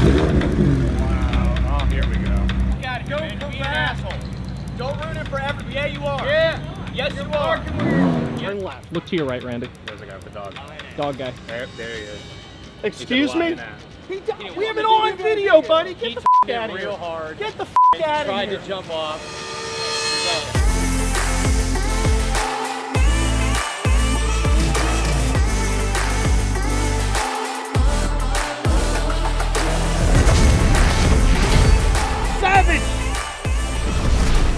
Wow. Oh, here we go. Got it. Don't be an asshole. Don't ruin it for everybody. Yeah, you are. Yeah. Yes, you are. Turn left. Look to your right, Randy. There's a guy with the dog. Dog guy. There he is. Excuse me? We have it all on video, buddy. Get the f*** out of here. Real hard. Get the f*** out of Tried here. to jump off. Savage!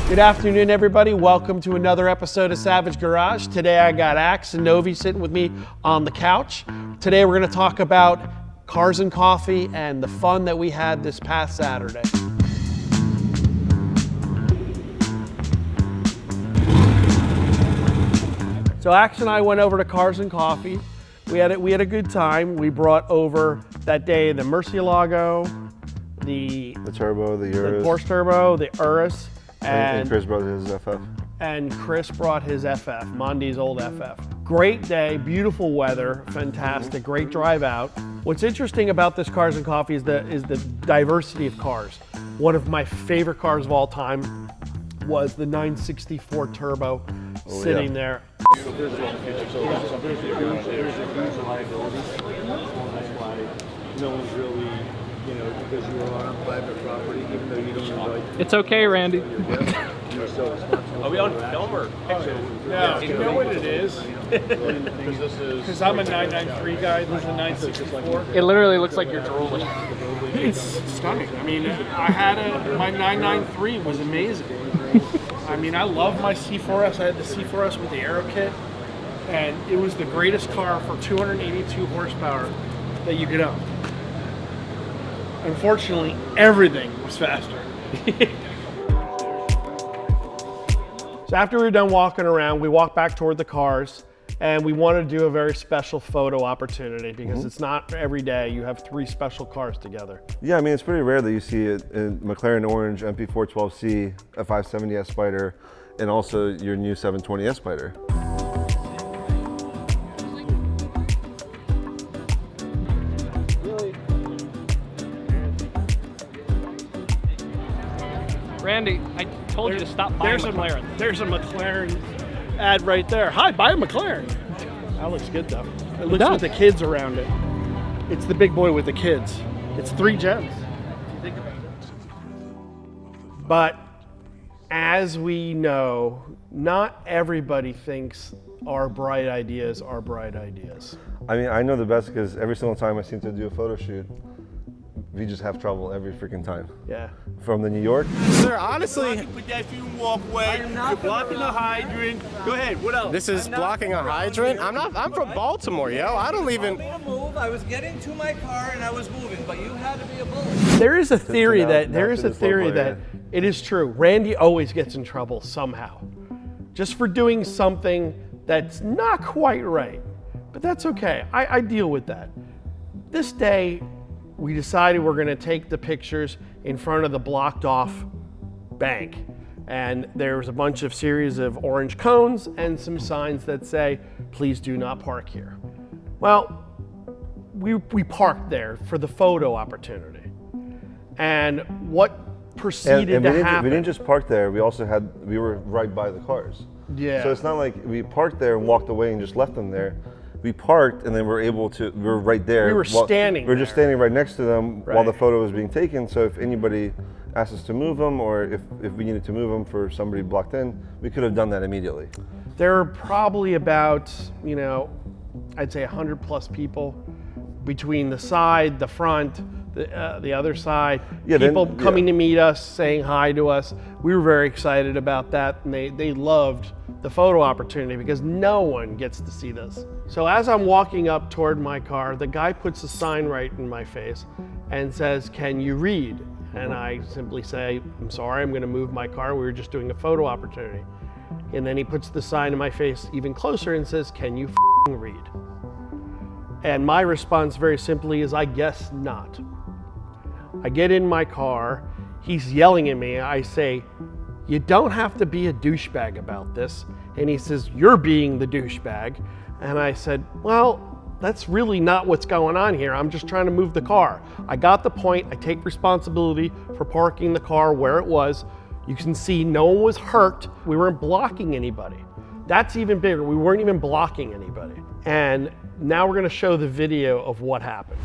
Good afternoon, everybody. Welcome to another episode of Savage Garage. Today I got Axe and Novi sitting with me on the couch. Today we're going to talk about cars and coffee and the fun that we had this past Saturday. So Axe and I went over to Cars and Coffee. We had a good time. We brought over that day the Murcielago, the turbo, the Urus, Porsche Turbo, the Urus, and Chris brought his FF. And Chris brought his FF, Mondi's old FF. Great day, beautiful weather, fantastic, great drive out. What's interesting about this Cars and Coffee is the diversity of cars. One of my favorite cars of all time was the 964 Turbo sitting there. There's a huge liability. That's why no one's really, because you are on private property, even though you don't invite. It's okay, Randy. You're so responsible. Are we on film or picture? No, you know what it is? Because I'm a 993 guy, this is a 964. It literally looks like you're drooling. It's stunning. I mean, my 993 was amazing. I mean, I love my C4S. I had the C4S with the Aero kit, and it was the greatest car for 282 horsepower that you could own. Unfortunately, everything was faster. So after we were done walking around, we walked back toward the cars, and we wanted to do a very special photo opportunity because it's not every day you have three special cars together. Yeah, I mean, it's pretty rare that you see it in McLaren Orange MP412C, a 570S Spider, and also your new 720S Spider. Randy, I told you to stop buying McLaren. There's a McLaren ad right there. Hi, buy a McLaren. That looks good though. It looks with the kids around it. It's the big boy with the kids. It's 3 gens. But as we know, not everybody thinks our bright ideas are bright ideas. I mean, I know the best because every single time I seem to do a photo shoot, we just have trouble every freaking time. Yeah. From the New York. Sir, honestly, Pedestrian walkway. You're blocking the hydrant. Go ahead. What else? this is blocking a hydrant. I'm from Baltimore, yo. I don't even. Move. I was getting to my car and I was moving, but you had to be a bully. There is a theory now- that now to this local area. it is true. Randy always gets in trouble somehow, just for doing something that's not quite right. But that's okay. I deal with that. This day, we decided we're going to take the pictures in front of the blocked off bank. And there was a bunch of series of orange cones and some signs that say, please do not park here. Well, we parked there for the photo opportunity. And what proceeded And we to happen. we didn't just park there, we were right by the cars. Yeah. So it's not like we parked there and walked away and just left them there. We parked and then we were right there. We were standing We were just there. standing right next to them while the Right. photo was being taken. So if anybody asked us to move them or if we needed to move them for somebody blocked in, we could have done that immediately. There are probably about, I'd say 100 plus people between the side, the front, the other side. Yeah, people then- coming yeah. to meet us, saying hi to us. We were very excited about that, and they loved the photo opportunity because no one gets to see this. So as I'm walking up toward my car, the guy puts a sign right in my face and says, "Can you read?" And I simply say, "I'm sorry, I'm going to move my car. We were just doing a photo opportunity." And then he puts the sign in my face even closer and says, "Can you read?" And my response very simply is, "I guess not." I get in my car, he's yelling at me. I say, "You don't have to be a douchebag about this." And he says, "You're being the douchebag." And I said, "Well, that's really not what's going on here. I'm just trying to move the car. I got the point. I take responsibility for parking the car where it was. You can see no one was hurt. We weren't blocking anybody. That's even bigger. We weren't even blocking anybody. And now we're gonna show the video of what happened.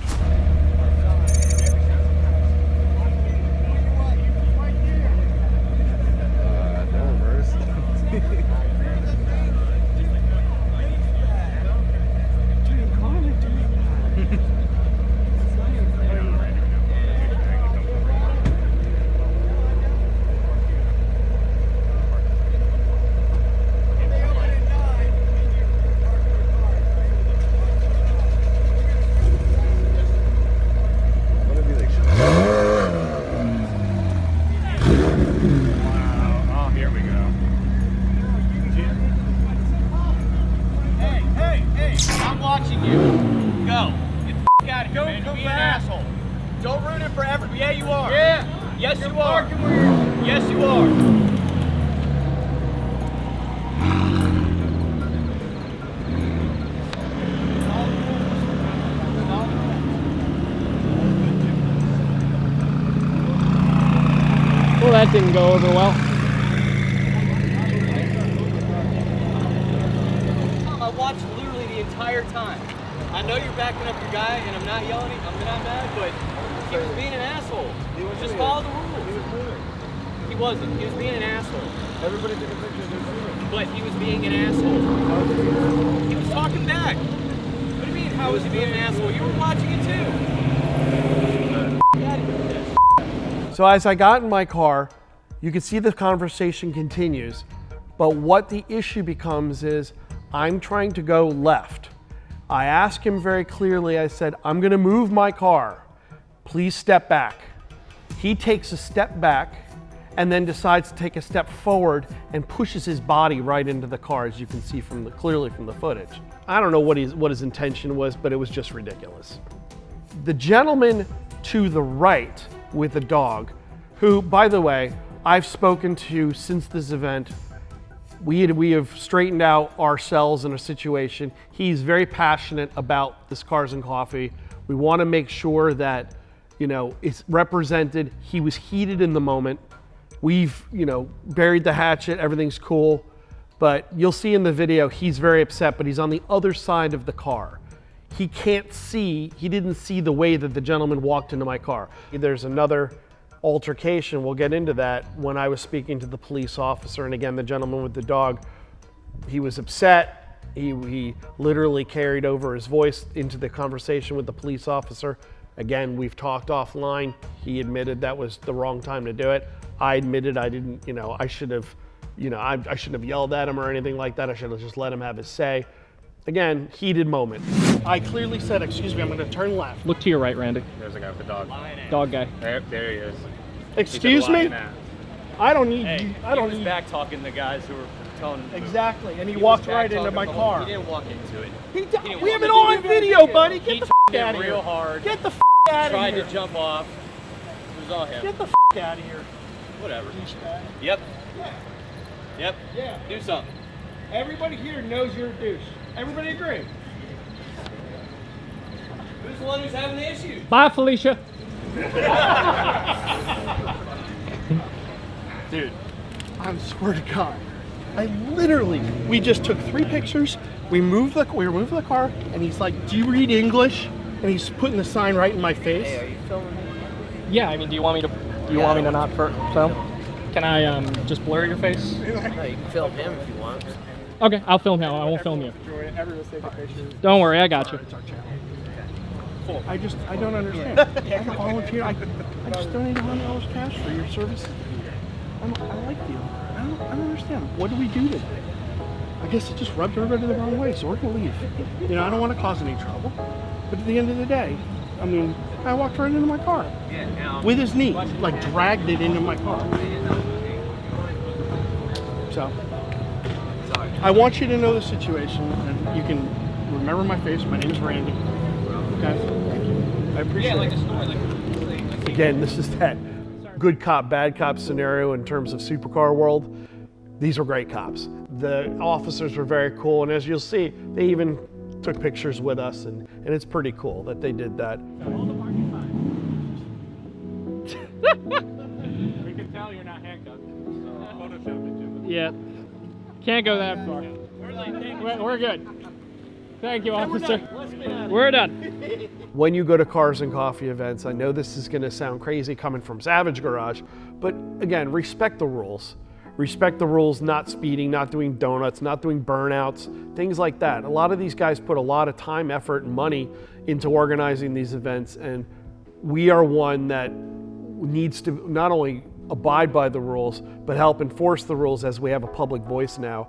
Don't ruin it for everybody. Yeah, you are. Yeah. Yes, you are. Yes, you are. Well, that didn't go over well. I watched literally the entire time. I know you're backing up your guy, and I'm not yelling. I'm not mad, but he was being an asshole. Just follow the rules. He was moving. He wasn't. He was being an asshole. Everybody took a picture of him moving. But he was being an asshole. He was talking back. What do you mean, how was he being an asshole? You were watching it too. Get out of here. So as I got in my car, you can see the conversation continues, but what the issue becomes is I'm trying to go left. I asked him very clearly, I said, I'm gonna move my car. Please step back. He takes a step back and then decides to take a step forward and pushes his body right into the car, as you can see clearly from the footage. I don't know what his intention was, but it was just ridiculous. The gentleman to the right with the dog, who, by the way, I've spoken to since this event. We have straightened out ourselves in a situation. He's very passionate about this Cars and Coffee. We want to make sure that, it's represented. He was heated in the moment. We've, buried the hatchet, everything's cool. But you'll see in the video, he's very upset, but he's on the other side of the car. He didn't see the way that the gentleman walked into my car. There's another altercation, we'll get into that, when I was speaking to the police officer, and again, the gentleman with the dog, he was upset. He literally carried over his voice into the conversation with the police officer. Again, we've talked offline. He admitted that was the wrong time to do it. I admitted I didn't, I should have, I shouldn't have yelled at him or anything like that. I should have just let him have his say. Again, heated moment. I clearly said, excuse me, I'm gonna turn left. Look to your right, Randy. There's a guy with the dog. Dog guy. There he is. Excuse me? I don't need you. I don't need back talking to guys who were telling him. Exactly, and he walked right into my car. He didn't walk into it. We have it all on video, buddy. Get the f out of here. Real hard. Get the f out of Tried here. to jump off. It was all him. Get the f out of here. Whatever. Yep. Yeah. Yep. Yeah. Do something. Everybody here knows you're a douche. Everybody agree? Who's the one who's having the issue? Bye, Felicia. Dude, I swear to God, we just took 3 pictures. We removed the car, and he's like, "Do you read English?" And he's putting the sign right in my face. Hey, are you filming me? Yeah, I mean, do you want me to not film? Can I just blur your face? No, you can film him if you want. Okay, I'll film him. I won't film you. Don't worry, I got you. I don't understand. I volunteer. I just donated $100 cash for your services. I like you. I don't understand. What do we do today? I guess it just rubbed everybody the wrong way, so we're gonna leave. I don't want to cause any trouble. But at the end of the day, I mean, I walked right into my car with his knee, like dragged it into my car. So, I want you to know the situation, and you can remember my face. My name is Randy. Okay? Thank you. I appreciate it. Again, this is that good cop, bad cop scenario in terms of supercar world. These are great cops. The officers were very cool, and as you'll see, they even took pictures with us, and it's pretty cool that they did that. We can tell you're not handcuffed. Yeah. Can't go that far. We're good. Thank you, officer. We're done. When you go to Cars and Coffee events, I know this is going to sound crazy coming from Savage Garage, but again, respect the rules. Respect the rules, not speeding, not doing donuts, not doing burnouts, things like that. A lot of these guys put a lot of time, effort, and money into organizing these events, and we are one that needs to not only abide by the rules, but help enforce the rules as we have a public voice now.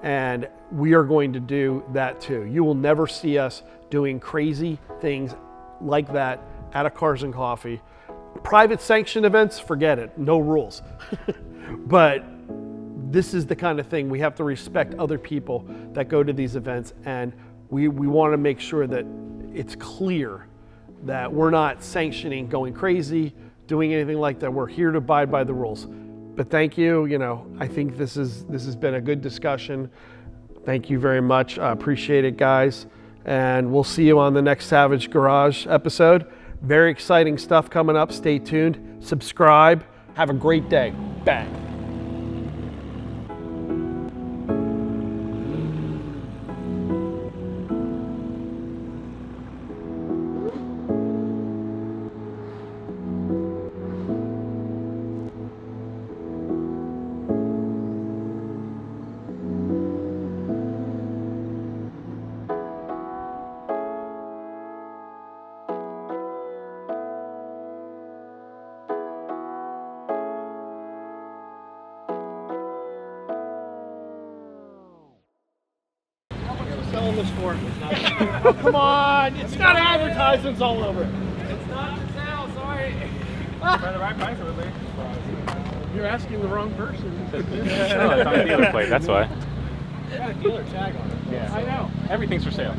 And we are going to do that too. You will never see us doing crazy things like that at a Cars and Coffee. Private sanctioned events, forget it, no rules. But this is the kind of thing we have to respect other people that go to these events, and we want to make sure that it's clear that we're not sanctioning going crazy, doing anything like that. We're here to abide by the rules. But thank you. You know, I think this has been a good discussion. Thank you very much. I appreciate it, guys. And we'll see you on the next Savage Garage episode. Very exciting stuff coming up. Stay tuned. Subscribe. Have a great day. Bang. Selling this for? Oh, come on! It's not advertisements all over. It's not for sale, sorry. For the right price, it would be. You're asking the wrong person. No, it's on the dealer plate, that's why. Got a dealer tag on it. Yeah. I know. Everything's for sale.